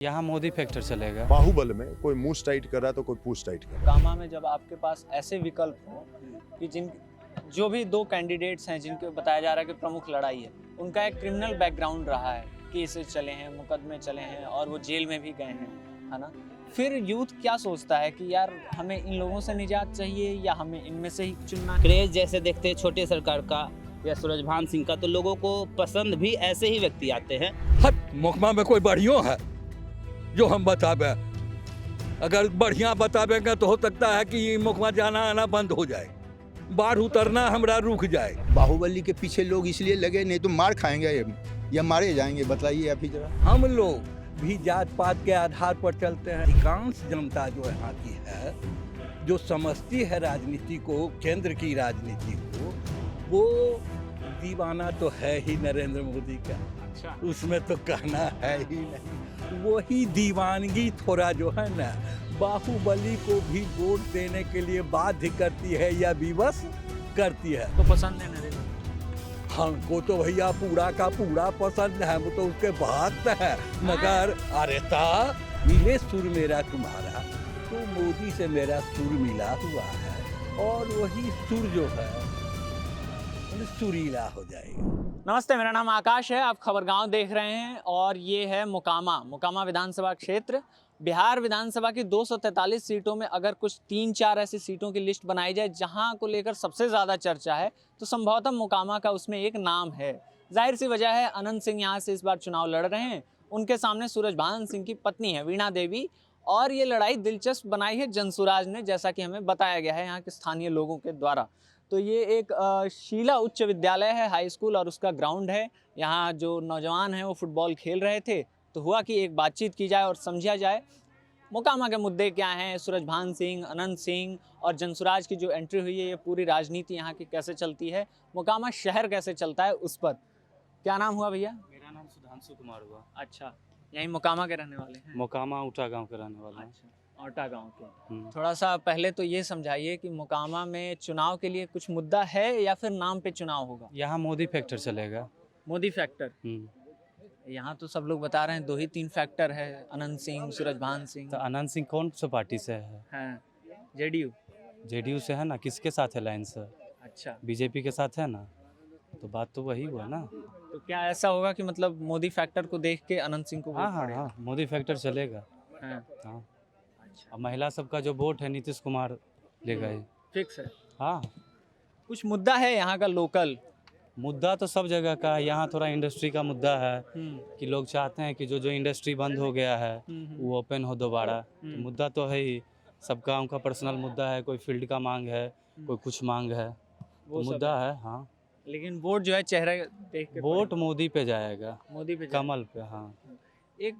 यहाँ मोदी फैक्टर चलेगा। बाहुबल में कोई मूछ टाइट कर रहा है तो कोई पूछ टाइट कर रहा है। कामा में जब आपके पास ऐसे विकल्प हो कि जो भी दो कैंडिडेट्स हैं जिनके बताया जा रहा है कि प्रमुख लड़ाई है, उनका एक क्रिमिनल बैकग्राउंड रहा है, केसेस चले हैं, मुकदमे चले हैं और वो जेल में भी गए हैं, है ना। फिर यूथ क्या सोचता है कि यार हमें इन लोगों से निजात चाहिए या हमें इनमें से ही चुनना है? क्रेज जैसे देखते हैं छोटे सरकार का या सूरजभान सिंह का, तो लोगों को पसंद भी ऐसे ही व्यक्ति आते हैं। हट मुकमा में कोई बढ़िया है जो हम बताबे, अगर बढ़िया बताबेंगे तो हो सकता है कि मुकमा जाना आना बंद हो जाए, बाढ़ उतरना हमरा रुक जाए। बाहुबली के पीछे लोग इसलिए लगे, नहीं तो मार खाएंगे या मारे जाएंगे। बताइए आप ही जरा। हम लोग भी जात पात के आधार पर चलते हैं। अधिकांश जनता जो यहाँ की है, जो समझती है राजनीति को, केंद्र की राजनीति को, वो दीवाना तो है ही नरेंद्र मोदी का। अच्छा, उसमें तो कहना है ही नहीं। वही दीवानगी थोड़ा जो है ना, बाहुबली को भी वोट देने के लिए बाध्य करती है या विवश करती है। तो पसंद है नरेंद्र? हमको तो भैया पूरा का पूरा पसंद है, वो तो उसके भक्त है। मगर अरे ता मिले सुर मेरा तुम्हारा, तो मोदी से मेरा सुर मिला हुआ है और वही सुर जो है सुरीला हो जाएगा। नमस्ते, मेरा नाम आकाश है। आप खबरगांव देख रहे हैं और ये है मोकामा विधानसभा क्षेत्र। बिहार विधानसभा की 243 सीटों में अगर कुछ 3-4 ऐसी सीटों की लिस्ट बनाई जाए जहां को लेकर सबसे ज़्यादा चर्चा है, तो संभवतः मोकामा का उसमें एक नाम है। जाहिर सी वजह है, अनंत सिंह यहाँ से इस बार चुनाव लड़ रहे हैं। उनके सामने सूरजभान सिंह की पत्नी है वीणा देवी, और ये लड़ाई दिलचस्प बनाई है जनसुराज ने, जैसा कि हमें बताया गया है यहाँ के स्थानीय लोगों के द्वारा। तो ये एक शीला उच्च विद्यालय है, हाई स्कूल, और उसका ग्राउंड है। यहाँ जो नौजवान हैं वो फुटबॉल खेल रहे थे, तो हुआ कि एक बातचीत की जाए और समझा जाए मोकामा के मुद्दे क्या हैं, सूरजभान सिंह, अनंत सिंह और जनसुराज की जो एंट्री हुई है, ये पूरी राजनीति यहाँ की कैसे चलती है, मोकामा शहर कैसे चलता है, उस पर। क्या नाम हुआ भैया? मेरा नाम सुधांशु कुमार हुआ। अच्छा, यहीं मोकामा के रहने वाले हैं? मोकामा ऊटा गांव के रहने वाला है। अच्छा, औटा गांव के। थोड़ा सा पहले तो ये समझाइए कि मोकामा में चुनाव के लिए कुछ मुद्दा है या फिर नाम पे चुनाव होगा? यहाँ मोदी फैक्टर चलेगा। मोदी फैक्टर? यहाँ तो सब लोग बता रहे हैं 2 ही 3 फैक्टर है, अनंत सिंह, सूरजभान सिंह। तो अनंत सिंह कौन सा पार्टी से है? हैं, जेडीयू। जेडीयू से है ना। किसके साथ है लाइन से? अच्छा, बीजेपी के साथ है ना, तो बात तो वही हुआ ना। तो क्या ऐसा होगा कि मतलब मोदी फैक्टर को देख के अनंत सिंह को हाँ वोट हाँ पड़ेगा? हाँ, मोदी फैक्टर चलेगा। हैं, हाँ, अच्छा, अब महिला सबका जो वोट है नीतीश कुमार ले गए। फिक्स है। हाँ, कुछ मुद्दा है यहाँ का लोकल? मुद्दा तो सब जगह का है। यहाँ थोड़ा इंडस्ट्री का मुद्दा है कि लोग चाहते हैं कि जो जो इंडस्ट्री बंद हो गया है वो ओपन हो दोबारा। तो मुद्दा तो है ही, सबका उनका पर्सनल मुद्दा है। कोई फील्ड का मांग है, कोई कुछ मांग है, वो तो सब मुद्दा है। हाँ, लेकिन वोट जो है चेहरा देख के वोट मोदी पे जाएगा, मोदी पे कमल पे। हाँ, एक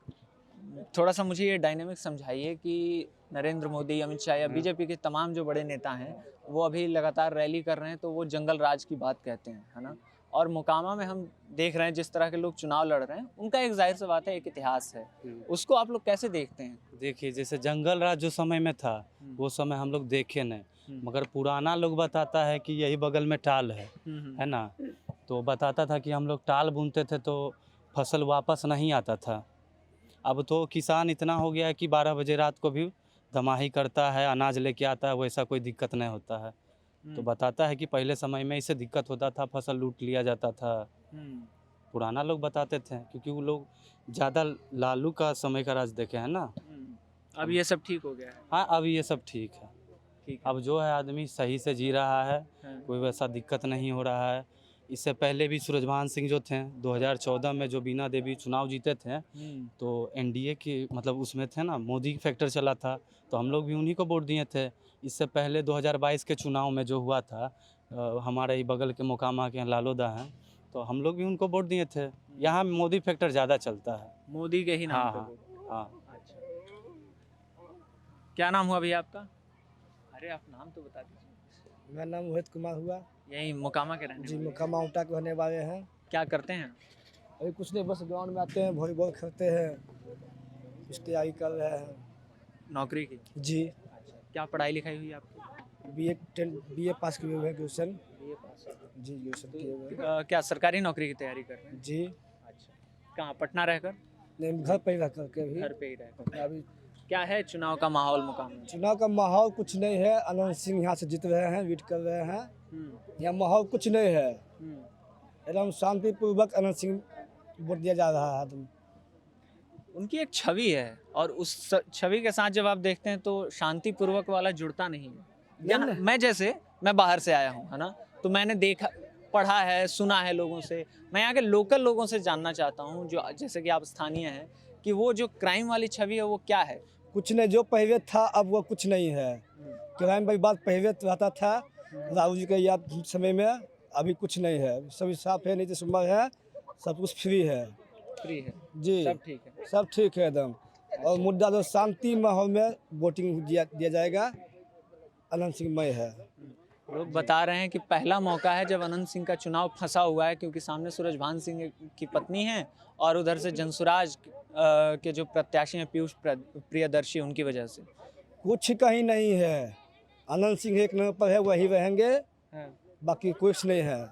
थोड़ा सा मुझे ये डायनेमिक समझाइए कि नरेंद्र मोदी, अमित शाह या बीजेपी के तमाम जो बड़े नेता हैं वो अभी लगातार रैली कर रहे हैं, तो वो जंगल राज की बात कहते हैं, है ना। और मोकामा में हम देख रहे हैं जिस तरह के लोग चुनाव लड़ रहे हैं, उनका एक जाहिर सी बात है एक इतिहास है, उसको आप लोग कैसे देखते हैं? देखिए जैसे जंगल राज जो समय में था वो समय हम लोग देखे नहीं, मगर पुराना लोग बताता है कि यही बगल में टाल है ना। तो बताता था कि हम लोग टाल बुनते थे तो फसल वापस नहीं आता था। अब तो किसान इतना हो गया है कि 12 बजे रात को भी दमाही करता है, अनाज लेके आता है, वैसा कोई दिक्कत नहीं होता है। तो बताता है कि पहले समय में इससे दिक्कत होता था, फसल लूट लिया जाता था। पुराना लोग बताते थे, क्योंकि वो लोग ज़्यादा लालू का समय का राज देखे हैं ना। अब ये सब ठीक हो गया है? हाँ, अब ये सब ठीक है। ठीक है। अब जो है आदमी सही से जी रहा है, हाँ। कोई वैसा दिक्कत नहीं हो रहा है। इससे पहले भी सूरजभान सिंह जो थे 2014 में जो वीणा देवी चुनाव जीते थे, तो एनडीए की मतलब उसमें थे ना, मोदी फैक्टर चला था, तो हम लोग भी उन्हीं को वोट दिए थे। इससे पहले 2022 के चुनाव में जो हुआ था, हमारे ही बगल के मोकामा के लालोदा हैं, तो हम लोग भी उनको वोट दिए थे। यहाँ मोदी फैक्टर ज़्यादा चलता है, मोदी के ही नाम हाँ पे हाँ वोट। हाँ। अच्छा, क्या नाम हुआ भैया आपका? अरे आप नाम तो बता दीजिए। मेरा नाम मोहित कुमार हुआ। यही मोकामा के रहने जी, वाले हैं? मोकामा ऊटा के रहने वाले हैं। क्या करते हैं? अभी कुछ नहीं, बस ग्राउंड में आते हैं, वॉलीबॉल खेलते हैं, कुछ तैयारी कर रहे हैं। नौकरी की? जी, अच्छा, क्या पढ़ाई लिखाई हुई है आपकी? बीए पास किए हुए हैं, ग्रेजुएशन। बीए पास। जी, ग्रेजुएशन किए हुए हैं। क्या सरकारी नौकरी की तैयारी कर रहे हैं? जी, अच्छा, कहाँ, पटना रहकर? नहीं घर पे ही रह करके भी घर पे ही रहकर? अभी क्या है चुनाव का माहौल मुकाम में? चुनाव का माहौल कुछ नहीं है। अनंत सिंह यहाँ से जीत रहे हैं, लीड कर रहे हैं। यहाँ माहौल कुछ नहीं है, एकदम शांतिपूर्वक अनंत सिंह वोट दिया जा रहा है एकदम। उनकी एक छवि है और उस छवि के साथ जब आप देखते हैं तो शांतिपूर्वक वाला जुड़ता नहीं है। यहाँ मैं बाहर से आया हूँ, है ना, तो मैंने देखा, पढ़ा है, सुना है लोगों से। मैं यहाँ के लोकल लोगों से जानना चाहता हूँ, जो जैसे कि आप स्थानीय हैं, कि वो जो क्राइम वाली छवि है वो क्या है? कुछ नहीं, जो पहले था अब वो कुछ नहीं है। क्राइम वाली बात पहले रहता था राहुल जी के याद समय में, अभी कुछ नहीं है। सभी साफ है, नहीं तो सुंबर है, सब कुछ फ्री है। फ्री है जी, सब ठीक है। सब ठीक है एकदम। और मुद्दा तो शांति माहौल में वोटिंग दिया जाएगा, अनंत सिंह मय है। लोग बता रहे हैं कि पहला मौका है जब अनंत सिंह का चुनाव फंसा हुआ है, क्योंकि सामने सूरजभान सिंह की पत्नी है और उधर से जनसुराज के जो प्रत्याशी हैं पीयूष प्रियदर्शी, उनकी वजह से। कुछ कहीं नहीं है, अनंत सिंह एक नंबर पर है, वही रहेंगे, बाकी कुछ नहीं है।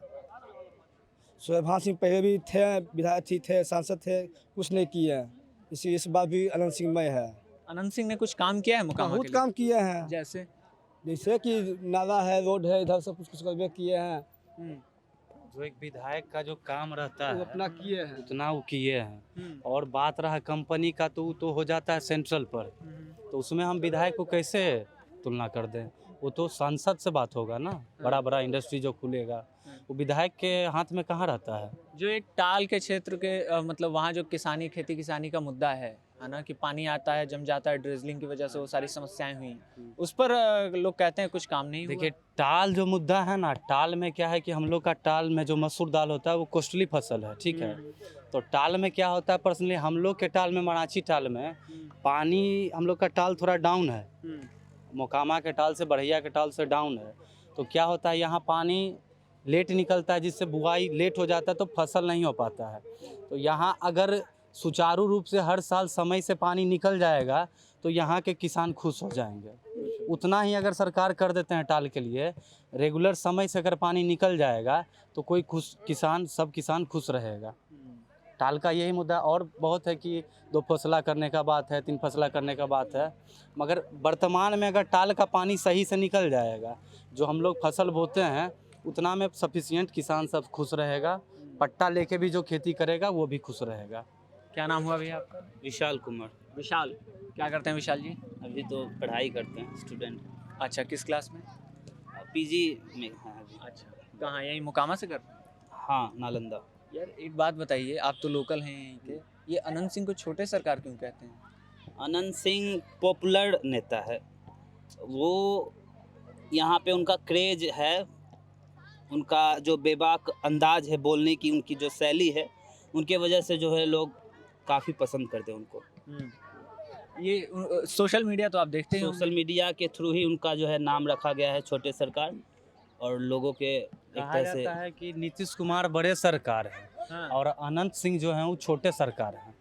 सूरजभान सिंह पहले भी थे, विधायक थे, सांसद थे, कुछ नहीं किए, इसी इस बार भी अनंत सिंह मय है। अनंत सिंह ने कुछ काम किया है मुकामा बहुत के लिए? काम किए हैं, जैसे कि नाला है, रोड है, इधर सब कुछ करवे किए हैं। जो एक विधायक का जो काम रहता वो है अपना किए हैं। उतना वो किए हैं। और बात रहा कंपनी का, तो वो तो हो जाता है सेंट्रल पर, तो उसमें हम विधायक को कैसे तुलना कर दें? वो तो सांसद से बात होगा ना। बड़ा बड़ा इंडस्ट्री जो खुलेगा वो विधायक के हाथ में कहाँ रहता है? जो एक टाल के क्षेत्र के मतलब वहाँ जो किसानी, खेती किसानी का मुद्दा है ना, कि पानी आता है, जम जाता है, ड्रिजलिंग की वजह से वो सारी समस्याएं हुई, उस पर लोग कहते हैं कुछ काम नहीं हुआ। देखिए, टाल जो मुद्दा है ना, टाल में क्या है कि हम लोग का टाल में जो मसूर दाल होता है वो कॉस्टली फसल है, ठीक है। तो टाल में क्या होता है, पर्सनली हम लोग के टाल में, मराठी टाल में पानी, हम लोग का टाल थोड़ा डाउन है, मोकामा के टाल से, बढ़िया के टाल से डाउन है। तो क्या होता है, यहाँ पानी लेट निकलता है, जिससे बुआई लेट हो जाता है, तो फसल नहीं हो पाता है। तो यहाँ अगर सुचारू रूप से हर साल समय से पानी निकल जाएगा तो यहाँ के किसान खुश हो जाएंगे। उतना ही अगर सरकार कर देते हैं टाल के लिए, रेगुलर समय से अगर पानी निकल जाएगा तो कोई खुश किसान, सब किसान खुश रहेगा। टाल का यही मुद्दा। और बहुत है कि 2 फसला करने का बात है, 3 फसला करने का बात है, मगर वर्तमान में अगर टाल का पानी सही से निकल जाएगा, जो हम लोग फसल बोते हैं उतना में सफिशिएंट किसान सब खुश रहेगा। पट्टा लेके भी जो खेती करेगा वो भी खुश रहेगा। क्या नाम हुआ भैया आपका? विशाल कुमार। विशाल, क्या करते हैं विशाल जी? अभी तो पढ़ाई करते हैं, स्टूडेंट। अच्छा, किस क्लास में? पीजी में हैं अभी। अच्छा, कहाँ, यहीं मुकामा से करते हैं? हाँ, नालंदा। यार एक बात बताइए, आप तो लोकल हैं यहीं के, ये अनंत सिंह को छोटे सरकार क्यों कहते हैं? अनंत सिंह पॉपुलर नेता है, वो यहाँ पे उनका क्रेज है, उनका जो बेबाक अंदाज है बोलने की, उनकी जो शैली है, उनके वजह से जो है लोग काफ़ी पसंद करते हैं उनको। ये सोशल मीडिया तो आप देखते हैं, सोशल मीडिया के थ्रू ही उनका जो है नाम रखा गया है छोटे सरकार, और लोगों के एक कहा तरह से जाता है कि नीतीश कुमार बड़े सरकार है। हाँ। और अनंत सिंह जो हैं वो छोटे सरकार हैं।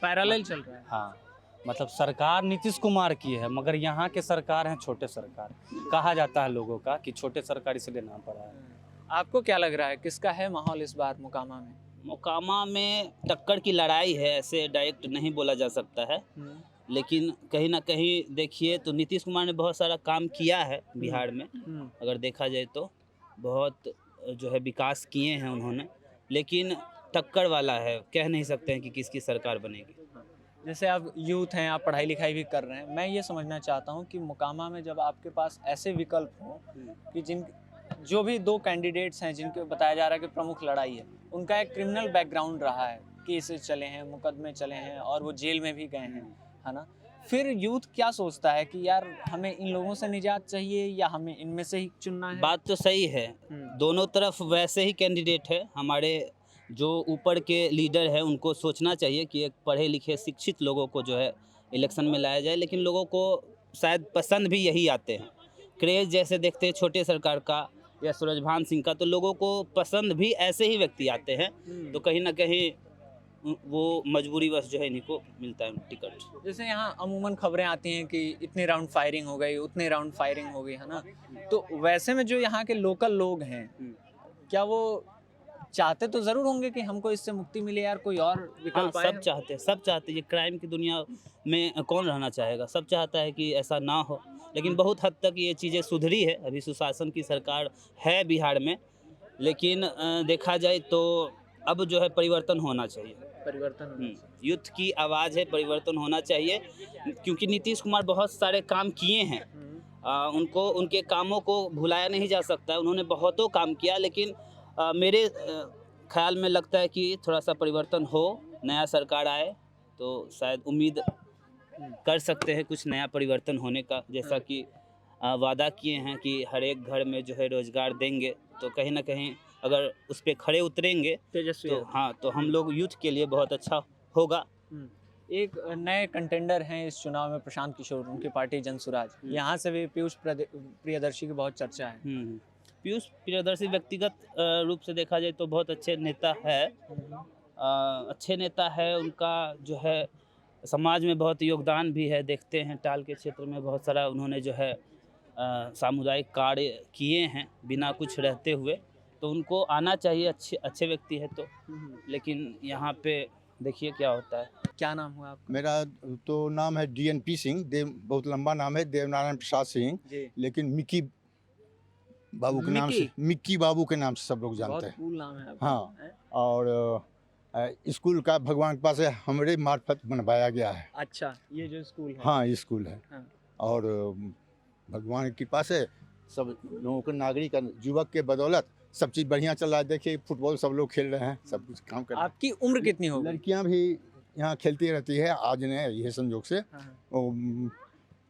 पैरेलल चल रहा है। हाँ, मतलब सरकार नीतीश कुमार की है, मगर यहाँ के सरकार हैं छोटे सरकार। कहा जाता है लोगों का कि छोटे सरकार इसलिए नाम पड़ा है। आपको क्या लग रहा है, किसका है माहौल इस बार मुकामा में? मोकामा में टक्कर की लड़ाई है, ऐसे डायरेक्ट नहीं बोला जा सकता है, लेकिन कहीं ना कहीं देखिए तो नीतीश कुमार ने बहुत सारा काम किया है बिहार में, अगर देखा जाए तो बहुत जो है विकास किए हैं उन्होंने, लेकिन टक्कर वाला है, कह नहीं सकते हैं कि किसकी सरकार बनेगी। जैसे आप यूथ हैं, आप पढ़ाई लिखाई भी कर रहे हैं, मैं ये समझना चाहता हूँ कि मुकामा में जब आपके पास ऐसे विकल्प हों कि जो भी 2 कैंडिडेट्स हैं जिनके बताया जा रहा है कि प्रमुख लड़ाई है, उनका एक क्रिमिनल बैकग्राउंड रहा है, केसेस चले हैं, मुकदमे चले हैं और वो जेल में भी गए हैं, है ना, फिर यूथ क्या सोचता है कि यार हमें इन लोगों से निजात चाहिए या हमें इनमें से ही चुनना है? बात तो सही है, दोनों तरफ वैसे ही कैंडिडेट है। हमारे जो ऊपर के लीडर हैं उनको सोचना चाहिए कि एक पढ़े लिखे शिक्षित लोगों को जो है इलेक्शन में लाया जाए, लेकिन लोगों को शायद पसंद भी यही आते हैं। क्रेज जैसे देखते हैं छोटे सरकार का या सूरजभान सिंह का, तो लोगों को पसंद भी ऐसे ही व्यक्ति आते हैं, तो कहीं ना कहीं वो मजबूरीवश जो है इन्हीं को मिलता है टिकट। जैसे यहाँ अमूमन खबरें आती हैं कि इतने राउंड फायरिंग हो गई, उतने राउंड फायरिंग हो गई, है ना, तो वैसे में जो यहाँ के लोकल लोग हैं, क्या वो चाहते तो जरूर होंगे कि हमको इससे मुक्ति मिले यार, कोई और हाँ, विकल्प आए। सब चाहते हैं, सब चाहते हैं। ये क्राइम की दुनिया में कौन रहना चाहेगा, सब चाहता है कि ऐसा ना हो। लेकिन बहुत हद तक ये चीज़ें सुधरी है, अभी सुशासन की सरकार है बिहार में, लेकिन देखा जाए तो अब जो है परिवर्तन होना चाहिए। परिवर्तन युद्ध की आवाज़ है, परिवर्तन होना चाहिए, क्योंकि नीतीश कुमार बहुत सारे काम किए हैं। उनको उनके कामों को भुलाया नहीं जा सकता, उन्होंने बहुतों काम किया, लेकिन मेरे ख्याल में लगता है कि थोड़ा सा परिवर्तन हो, नया सरकार आए तो शायद उम्मीद कर सकते हैं कुछ नया परिवर्तन होने का। जैसा कि वादा किए हैं कि हर एक घर में जो है रोजगार देंगे, तो कहीं ना कहीं अगर उस पर खड़े उतरेंगे तेजस्वी तो हाँ, तो हम लोग यूथ के लिए बहुत अच्छा होगा। एक नए कंटेंडर हैं इस चुनाव में, प्रशांत किशोर, उनकी पार्टी जनसुराज, यहाँ से भी पीयूष प्रियदर्शी की बहुत चर्चा है। पीयूष प्रियदर्शी व्यक्तिगत रूप से देखा जाए तो बहुत अच्छे नेता है, अच्छे नेता है। उनका जो है समाज में बहुत योगदान भी है, देखते हैं टाल के क्षेत्र में बहुत सारा उन्होंने जो है सामुदायिक कार्य किए हैं बिना कुछ रहते हुए, तो उनको आना चाहिए। अच्छे व्यक्ति है तो, लेकिन यहाँ पे देखिए क्या होता है। क्या नाम हुआ आपका? मेरा तो नाम है DNP सिंह, बहुत लंबा नाम है, देवनारायण प्रसाद सिंह, जी, लेकिन मिक्की बाबू के नाम से, मिक्की बाबू के नाम से सब लोग जानते बहुत हैं। कूल नाम है आपका। हाँ, हैं? और स्कूल का भगवान के पास है, हमारे मार्फत बनवाया गया है। अच्छा, ये जो स्कूल है। हाँ, ये स्कूल है। हाँ। और भगवान की कृपा से सब लोगों के, नागरिक युवक के बदौलत सब चीज़ बढ़िया चल रहा है। देखिए फुटबॉल सब लोग खेल रहे हैं, सब कुछ काम कर रहे हैं। आपकी उम्र कितनी होगी? लड़कियां भी यहाँ खेलती रहती है। आज ने ये संयोग से हाँ। वो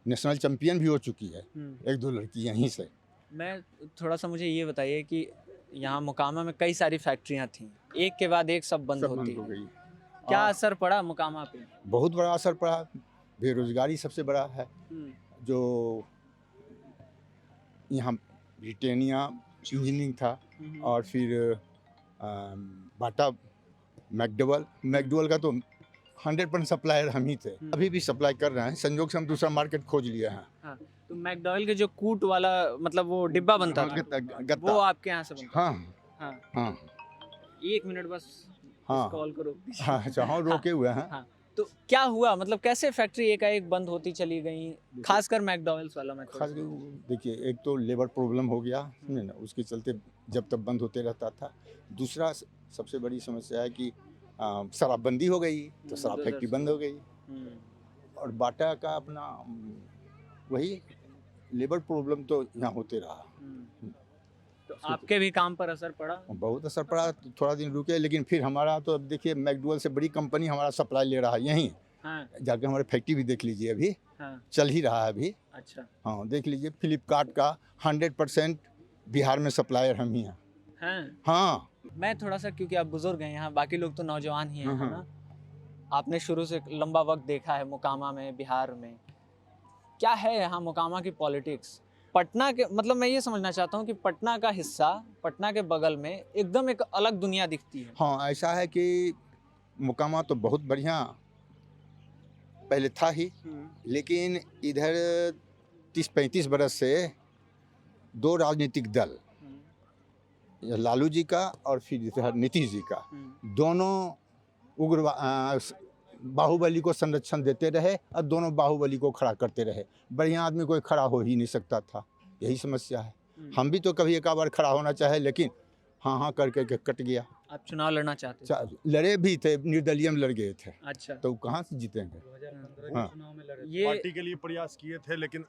नेशनल चैंपियन भी हो चुकी है, एक दो लड़की यहीं से। मैं थोड़ा सा, मुझे ये बताइए कि यहाँ मोकामा में कई सारी फैक्ट्रियाँ थी, एक के बाद एक सब बंद सब होती बंद हो है। गई। क्या हाँ। असर पड़ा मोकामा पे? बहुत बड़ा असर पड़ा, बेरोजगारी सबसे बड़ा है। जो यहाँ ब्रिटानिया इंजीनियरिंग था, और फिर बाटा मैकडोवेल का तो 100% सप्लायर हम ही थे, अभी भी सप्लाई कर रहे हैं। संयोग से हम दूसरा मार्केट खोज लिया है। तो मैकडॉवेल के जो कूट वाला, मतलब वो डिब्बा बनता था, गत्ता। वो आपके यहाँ से बनता हाँ हाँ। हाँ 1 मिनट बस हाँ कॉल करो। हाँ, अच्छा हाँ, रोके हुए हैं। हाँ, तो क्या हुआ, मतलब कैसे फैक्ट्री एकाएक बंद होती चली गई, खासकर मैकडॉवेल्स वाला? मैं खास देखिए, एक तो लेबर प्रॉब्लम हो गया समझे ना, उसके चलते जब तक बंद होते रहता था। दूसरा सबसे बड़ी समस्या है कि शराबबंदी हो गई, तो शराब फैक्ट्री बंद हो गई। और बाटा का अपना वही लेबर प्रॉब्लम तो यहाँ होते रहा। तो आपके भी काम पर असर पड़ा? बहुत असर पड़ा, तो थोड़ा दिन रुके, लेकिन फिर हमारा तो अब देखिए मैकडोवेल से बड़ी कंपनी हमारा सप्लाई ले रहा है यहीं। हाँ। जाके हमारे फैक्ट्री भी देख लीजिए, अभी हाँ। चल ही रहा है अभी। अच्छा। हाँ, देख लीजिए, फ्लिपकार्ट का 100% बिहार में सप्लायर हम ही हैं। हाँ। मैं थोड़ा सा, क्योंकि आप बुजुर्ग हैं यहाँ, बाकी लोग तो नौजवान ही हैं, है हाँ। ना? आपने शुरू से लंबा वक्त देखा है मोकामा में, बिहार में। क्या है यहाँ मोकामा की पॉलिटिक्स? पटना के, मतलब मैं ये समझना चाहता हूँ कि पटना का हिस्सा, पटना के बगल में एकदम एक अलग दुनिया दिखती है। हाँ, ऐसा है कि मोकामा तो बहुत बढ़िया पहले था ही, लेकिन इधर 30-35 बरस से दो राजनीतिक दल, लालू जी का और फिर इधर नीतीश जी का, दोनों उग्र बाहुबली को संरक्षण देते रहे और दोनों बाहुबली को खड़ा करते रहे। बढ़िया आदमी कोई खड़ा हो ही नहीं सकता था, यही समस्या है। हम भी तो कभी एक बार खड़ा होना चाहे, लेकिन हाँ करके कट गया। आप चुनाव लड़ना चाहते थे? लड़े भी थे, निर्दलीय में लड़ गए थे। अच्छा। तो कहाँ से जीतेंगे? 2015 हाँ। के चुनाव में लड़े। ये पार्टी के लिए प्रयास किए थे, लेकिन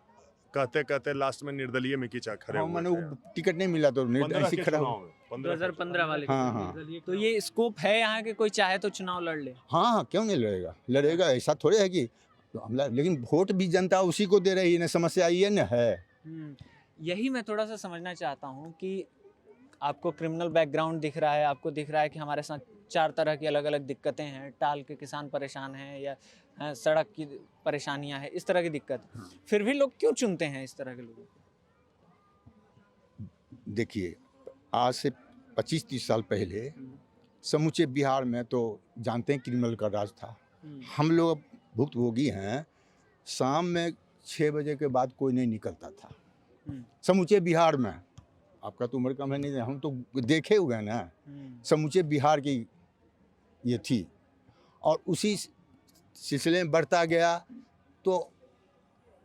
कहते कहते लास्ट में निर्दलीय में खींचा खड़े हाँ, हुए मैंने थे। टिकट नहीं मिला तो 15 ऐसे के खड़ा चुनाव हुआ। में, 15 के 2015 वाले। हाँ हाँ तो ये स्कोप है यहाँ के, कोई चाहे तो चुनाव लड़ ले? हाँ, क्यों नहीं लड़ेगा? लड़ेगा, ऐसा थोड़े है कि लेकिन वोट भी जनता उसी को दे रही है ना, समस्या ये न है। यही मैं थोड़ा सा समझना चाहता हूँ कि आपको क्रिमिनल बैकग्राउंड दिख रहा है, आपको दिख रहा है कि हमारे साथ 4 तरह की अलग अलग दिक्कतें हैं, टाल के किसान परेशान हैं, या सड़क की परेशानियां हैं, इस तरह की दिक्कत। फिर भी लोग क्यों चुनते हैं इस तरह के लोगों को? देखिए, आज से 25-30 साल पहले समूचे बिहार में तो जानते हैं क्रिमिनल का राज था। हम लोग भुक्तभोगी हैं। शाम में 6 बजे के बाद कोई नहीं निकलता था समूचे बिहार में। आपका तो उम्र कम है, नहीं हम तो देखे हुए हैं ना, समूचे बिहार की ये थी। और उसी सिलसिले में बढ़ता गया तो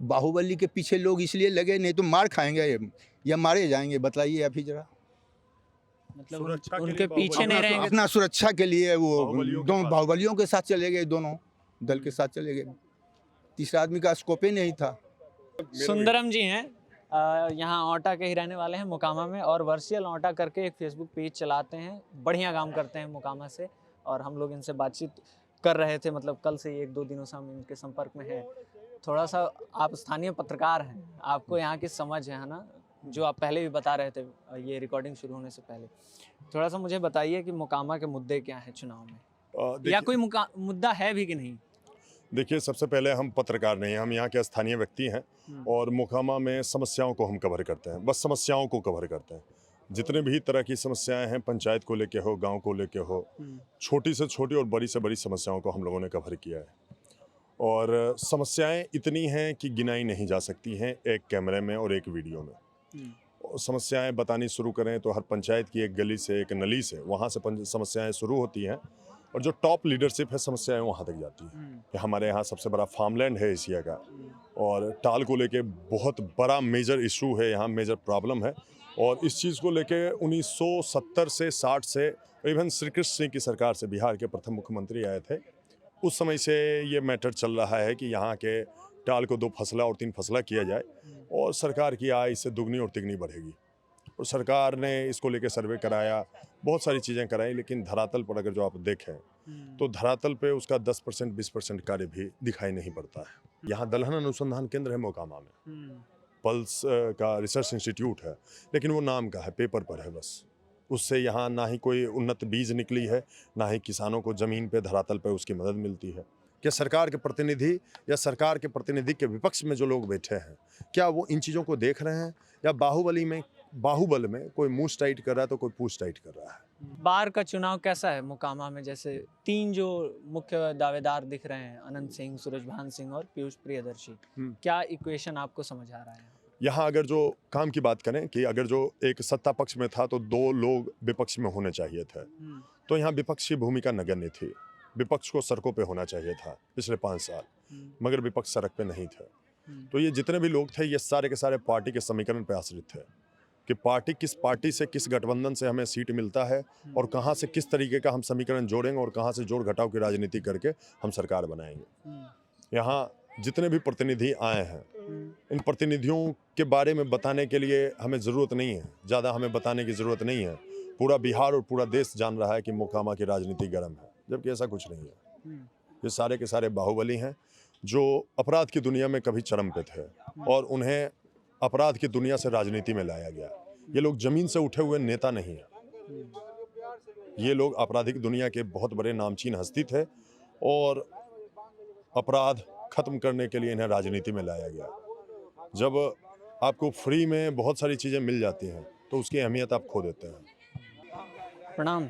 बाहुबली के पीछे लोग इसलिए लगे, नहीं तो मार खाएंगे या मारे जाएंगे, बताइए आप ही जरा। मतलब सुरक्षा के उनके लिए पीछे नहीं रहेंगे। अपना सुरक्षा के लिए वो बाहुबलियों के दोनों पास। बाहुबलियों के साथ चले गए, दोनों दल के साथ चले गए, तीसरा आदमी का स्कोप ही नहीं था। सुंदरम जी हैं, यहाँ औटा के ही रहने वाले हैं मोकामा में, और वर्चुअल औटा करके एक फेसबुक पेज चलाते हैं, बढ़िया काम करते हैं मोकामा से। और हम लोग इनसे बातचीत कर रहे थे, मतलब कल से 1-2 दिनों से हम इनके संपर्क में हैं। थोड़ा सा, आप स्थानीय पत्रकार हैं, आपको यहाँ की समझ है ना, जो आप पहले भी बता रहे थे ये रिकॉर्डिंग शुरू होने से पहले। थोड़ा सा मुझे बताइए कि मोकामा के मुद्दे क्या हैं चुनाव में, या कोई मुद्दा है भी कि नहीं? देखिए, सबसे पहले हम पत्रकार नहीं हैं, हम यहाँ के स्थानीय व्यक्ति हैं और मोकामा में समस्याओं को हम कवर करते हैं, बस समस्याओं को कवर करते हैं। जितने भी तरह की समस्याएं हैं, पंचायत को लेके हो, गांव को लेके हो, छोटी से छोटी और बड़ी से बड़ी समस्याओं को हम लोगों ने कवर किया है। और समस्याएं इतनी हैं कि गिनाई नहीं जा सकती हैं एक कैमरे में और एक वीडियो में। और समस्याएं बतानी शुरू करें तो हर पंचायत की एक गली से, एक नली से, वहाँ से समस्याएं शुरू होती हैं, और जो टॉप लीडरशिप है समस्याएं वहाँ तक जाती हैं। कि हमारे यहाँ सबसे बड़ा फार्मलैंड है एशिया का, और टाल को लेके बहुत बड़ा मेजर इशू है, यहाँ मेजर प्रॉब्लम है। और इस चीज़ को लेके 1970 से 60 से, इवन श्री कृष्ण सिंह की सरकार से, बिहार के प्रथम मुख्यमंत्री आए थे, उस समय से ये मैटर चल रहा है कि यहाँ के टाल को 2 फसला और 3 फसला किया जाए, और सरकार की आय इससे दुगनी और तिगनी बढ़ेगी। और सरकार ने इसको लेके सर्वे कराया, बहुत सारी चीज़ें कराई, लेकिन धरातल पर अगर जो आप देखें तो धरातल पे उसका 10% 20% कार्य भी दिखाई नहीं पड़ता है। यहाँ दलहन अनुसंधान केंद्र है मोकामा में, पल्स का रिसर्च इंस्टीट्यूट है, लेकिन वो नाम का है, पेपर पर है बस। उससे यहाँ ना ही कोई उन्नत बीज निकली है, ना ही किसानों को ज़मीन पे धरातल पे उसकी मदद मिलती है। क्या सरकार के प्रतिनिधि या सरकार के प्रतिनिधि के विपक्ष में जो लोग बैठे हैं, क्या वो इन चीज़ों को देख रहे हैं, या बाहुबल में कोई मुँह टाइट कर रहा है तो कोई पूछ टाइट कर रहा है? बार का चुनाव कैसा है मोकामा में? जैसे 3 जो मुख्य दावेदार दिख रहे हैं, अनंत सिंह, सूरजभान सिंह और पीयूष प्रियदर्शी, क्या इक्वेशन आपको समझ आ रहा है? यहाँ अगर जो काम की बात करें कि अगर जो एक सत्ता पक्ष में था तो 2 लोग विपक्ष में होने चाहिए थे, तो यहाँ विपक्ष की भूमिका नगण्य थी। विपक्ष को सड़कों पे होना चाहिए था पिछले 5 साल, मगर विपक्ष सड़क पे नहीं थे। तो ये जितने भी लोग थे, ये सारे के सारे पार्टी के समीकरण पे आश्रित थे कि किस पार्टी से, किस गठबंधन से हमें सीट मिलता है, और कहाँ से किस तरीके का हम समीकरण जोड़ेंगे, और कहाँ से जोड़ घटाव की राजनीति करके हम सरकार बनाएंगे। यहाँ जितने भी प्रतिनिधि आए हैं, इन प्रतिनिधियों के बारे में बताने के लिए हमें ज़रूरत नहीं है, ज़्यादा हमें बताने की ज़रूरत नहीं है। पूरा बिहार और पूरा देश जान रहा है कि मोकामा की राजनीति गर्म है, जबकि ऐसा कुछ नहीं है। ये सारे के सारे बाहुबली हैं जो अपराध की दुनिया में कभी चरम पे थे, और उन्हें अपराध की दुनिया से राजनीति में लाया गया। ये लोग जमीन से उठे हुए नेता नहीं हैं, ये लोग आपराधिक दुनिया के बहुत बड़े नामचीन हस्ती थे, और अपराध खत्म करने के लिए इन्हें राजनीति में लाया गया। जब आपको फ्री में बहुत सारी चीज़ें मिल जाती हैं तो उसकी अहमियत आप खो देते हैं। प्रणाम,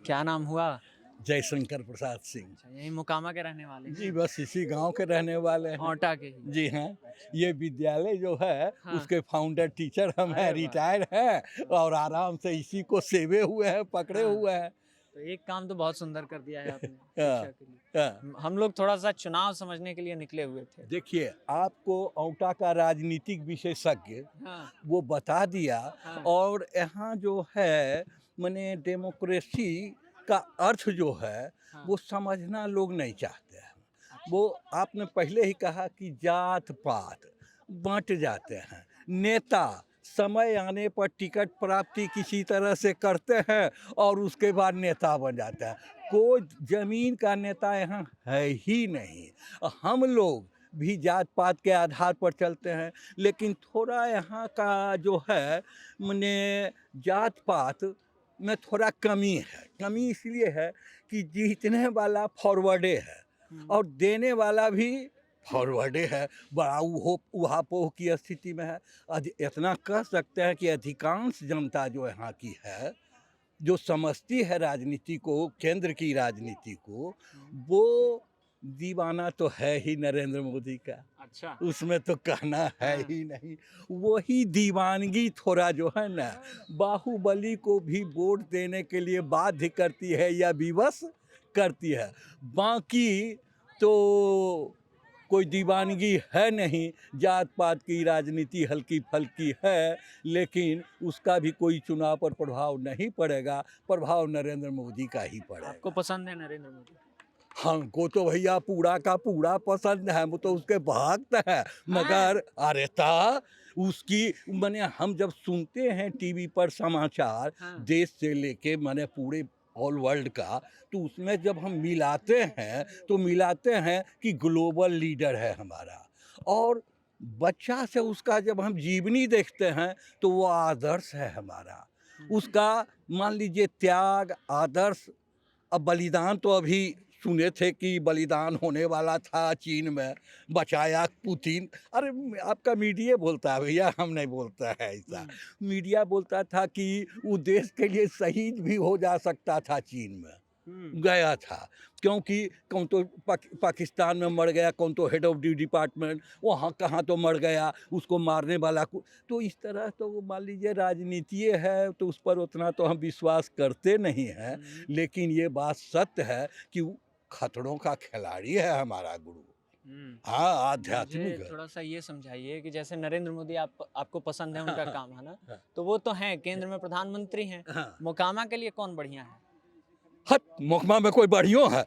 क्या नाम हुआ? जयशंकर प्रसाद सिंह। यही मोकामा के रहने वाले हैं? जी, बस इसी गांव के रहने वाले हैं। औटा के ही? जी हाँ, ये विद्यालय जो है उसके फाउंडर टीचर हम हैं, अरे वाह। रिटायर हैं, और आराम से इसी को सेवे हुए हैं, पकड़े हुए हैं। तो एक काम तो बहुत सुंदर कर दिया है आपने हाँ। शिक्षा के लिए। हम लोग थोड़ा सा चुनाव समझने के लिए निकले हुए थे। देखिए, आपको औटा का राजनीतिक विशेषज्ञ हाँ, वो बता दिया, हाँ। और यहाँ जो है माने डेमोक्रेसी का अर्थ जो है हाँ। वो समझना लोग नहीं चाहते हैं। वो आपने पहले ही कहा कि जात पात बांट जाते हैं, नेता समय आने पर टिकट प्राप्ति किसी तरह से करते हैं और उसके बाद नेता बन जाते हैं। कोई जमीन का नेता यहाँ है ही नहीं। हम लोग भी जात पात के आधार पर चलते हैं, लेकिन थोड़ा यहाँ का जो है माने जात पात में थोड़ा कमी है। कमी इसलिए है कि जीतने वाला फॉरवर्डे है और देने वाला भी फॉरवर्डे है, बड़ा उहापोह की स्थिति में है। इतना कह सकते हैं कि अधिकांश जनता जो यहाँ की है, जो समझती है राजनीति को, केंद्र की राजनीति को, वो दीवाना तो है ही नरेंद्र मोदी का। अच्छा। उसमें तो कहना है ही नहीं। वही दीवानगी थोड़ा जो है ना, बाहुबली को भी वोट देने के लिए बाध्य करती है या विवश करती है। बाकी तो कोई दीवानगी है नहीं, जात पात की राजनीति हल्की फल्की है, लेकिन उसका भी कोई चुनाव पर प्रभाव नहीं पड़ेगा। प्रभाव नरेंद्र मोदी का ही पड़ेगा। आपको पसंद है नरेंद्र मोदी? हमको तो भैया पूरा का पूरा पसंद है, वो तो उसके भक्त है। मगर अरे ता उसकी माने हम जब सुनते हैं टीवी पर समाचार देश से लेके माने पूरे ऑल वर्ल्ड का, तो उसमें जब हम मिलाते हैं तो मिलाते हैं कि ग्लोबल लीडर है हमारा। और बच्चा से उसका जब हम जीवनी देखते हैं तो वो आदर्श है हमारा। उसका मान लीजिए त्याग, आदर्श। अब बलिदान तो अभी सुने थे कि बलिदान होने वाला था चीन में, बचाया पुतिन। अरे आपका मीडिया बोलता है भैया, हम नहीं बोलता है ऐसा। मीडिया बोलता था कि वो देश के लिए शहीद भी हो जा सकता था चीन में। गया था, क्योंकि कौन तो पाकिस्तान में मर गया, कौन तो हेड ऑफ डी डिपार्टमेंट वहाँ कहाँ तो मर गया, उसको मारने वाला को। तो इस तरह तो मान लीजिए राजनीति है, तो उस पर उतना तो हम विश्वास करते नहीं हैं। लेकिन ये बात सत्य है कि वो खतरों का खिलाड़ी है हमारा गुरु। हाँ, आध्यात्मिक है। थोड़ा सा ये समझाइए कि जैसे नरेंद्र मोदी आपको पसंद है, उनका काम है ना, तो वो तो हैं केंद्र में प्रधानमंत्री हैं। मोकामा के लिए कौन बढ़िया है? हट, मोकामा में कोई बढ़िया है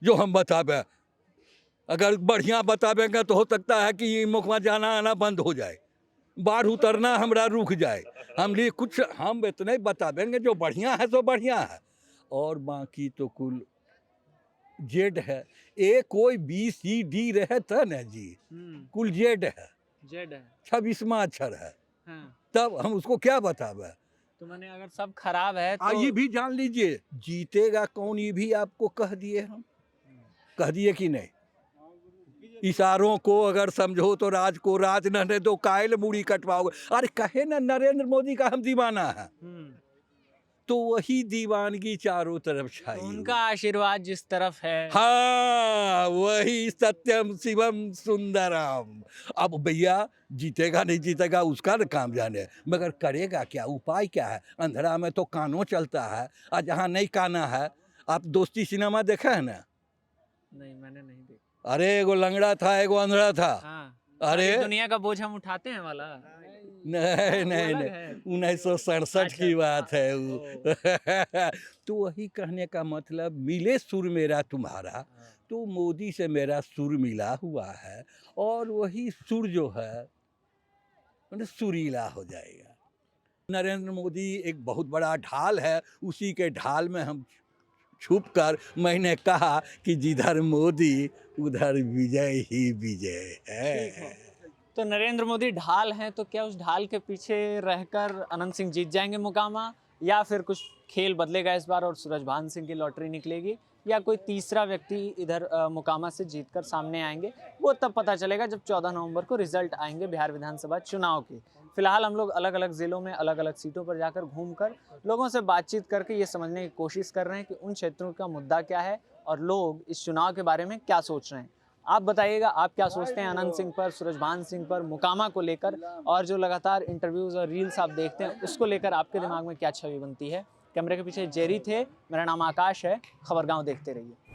जो हम बताबे? अगर बढ़िया बताबेंगे तो हो सकता है कि मोकामा जाना आना बंद हो जाए, बाढ़ उतरना हमरा रुक जाए। हम लिए कुछ हम इतने बताबेंगे जो बढ़िया है तो बढ़िया है, और बाकी तो कुल जेड है। ए कोई बी सी डी रहे था ना जी, कुल जेड है, जेड है, 26वां अक्षर है। हाँ। तब हम उसको क्या बताबे? तो मैंने अगर सब खराब है तो ये भी जान लीजिए जीतेगा कौन, ये भी आपको कह दिए, हम कह दिए कि नहीं। इशारों को अगर समझो तो राज को राज न दो, कायल मुड़ी कटवाओगे। अरे कहे ना नरेंद्र मोदी का हम दीवाना है, तो वही दीवानगी चारों तरफ छाई। तो उनका आशीर्वाद जिस तरफ है, हाँ, वही सत्यम शिवम सुंदरम। अब भैया जीतेगा नहीं जीतेगा उसका न काम जाने, मगर करेगा क्या, उपाय क्या है? अंधेरा में तो कानों चलता है, और जहाँ नहीं काना है। आप दोस्ती सिनेमा देखा है ना? नहीं, मैंने नहीं देखा। अरे एगो लंगड़ा था, एगो अंधड़ा था। हाँ। अरे दुनिया का बोझ हम उठाते हैं वाला? नहीं नहीं नहीं, 1967 की बात है वो। तो वही कहने का मतलब, मिले सुर मेरा तुम्हारा, तो मोदी से मेरा सुर मिला हुआ है, और वही सुर जो है मतलब सुरीला हो जाएगा। नरेंद्र मोदी एक बहुत बड़ा ढाल है, उसी के ढाल में हम छुपकर मैंने कहा कि जिधर मोदी उधर विजय ही विजय है। तो नरेंद्र मोदी ढाल हैं, तो क्या उस ढाल के पीछे रहकर अनंत सिंह जीत जाएंगे मोकामा, या फिर कुछ खेल बदलेगा इस बार और सूरजभान सिंह की लॉटरी निकलेगी, या कोई तीसरा व्यक्ति इधर मोकामा से जीतकर सामने आएंगे? वो तब पता चलेगा जब 14 नवंबर को रिजल्ट आएंगे बिहार विधानसभा चुनाव के। फिलहाल हम लोग अलग अलग ज़िलों में अलग अलग सीटों पर जाकर घूमकर लोगों से बातचीत करके ये समझने की कोशिश कर रहे हैं कि उन क्षेत्रों का मुद्दा क्या है और लोग इस चुनाव के बारे में क्या सोच रहे हैं। आप बताइएगा, आप क्या सोचते हैं अनंत सिंह पर, सूरजभान सिंह पर, मोकामा को लेकर, और जो लगातार इंटरव्यूज़ और रील्स आप देखते हैं उसको लेकर आपके दिमाग में क्या छवि बनती है? कैमरे के पीछे जेरी थे, मेरा नाम आकाश है। खबरगांव देखते रहिए।